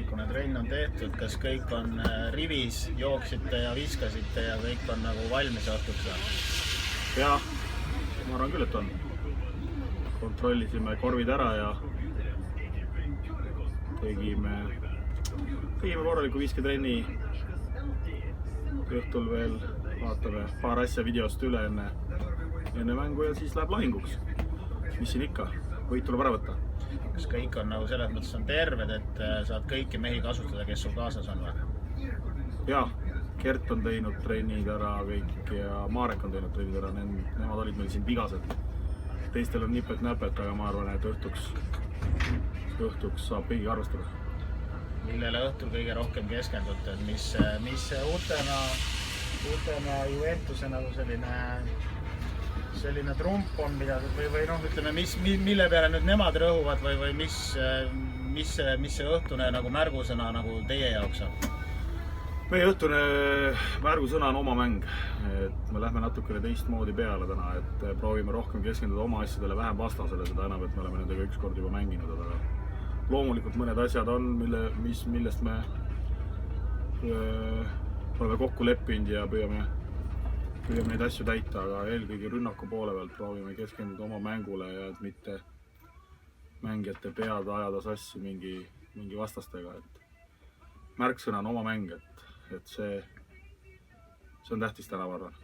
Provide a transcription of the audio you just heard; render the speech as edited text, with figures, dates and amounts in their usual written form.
hommikune trenn on tehtud, kas kõik on rivis, jooksite ja viskasite ja kõik on nagu valmis õhtuks? Jah, ma arvan küll, et on. Kontrollisime korvid ära ja tegime korraliku visketrenni. Õhtul veel vaatame paar asja videost üle enne mängu ja siis läheb lahinguks. Mis siin ikka, võit tuleb ära võtta. Kas kõik on nagu selles mõttes on terved, et saad kõiki mehi kasutada, kes sul kaasas on või? Jaa, Gert on teinud trennid ära kõik ja Marek on teinud trennid ära, nemad olid meil siin vigased. Teistel on nipet-näpet, aga ma arvan, et õhtuks saab kõigi arvestada. Millele õhtul kõige rohkem keskendute, mis uutena Juventuse nagu selline trump on, või noh, ütleme, mille peale nüüd nemad rõhuvad või mis see õhtune nagu märgusõna nagu teie jaoks on? Meie õhtune märgusõna on oma mäng, et me lähme natukene teistmoodi peale täna, et proovime rohkem keskenduda oma asjadele, vähem vastasele, seda enam, et me oleme nendega ükskord juba mänginud, aga loomulikult mõned asjad on, millest me oleme kokku leppinud ja püüame neid asju täita, aga eelkõige rünnaku poole pealt proovime keskenduda oma mängule ja et mitte mängijate pead ajada sassi mingi vastastega. Märksõna on oma mäng, et see on tähtis täna, ma arvan.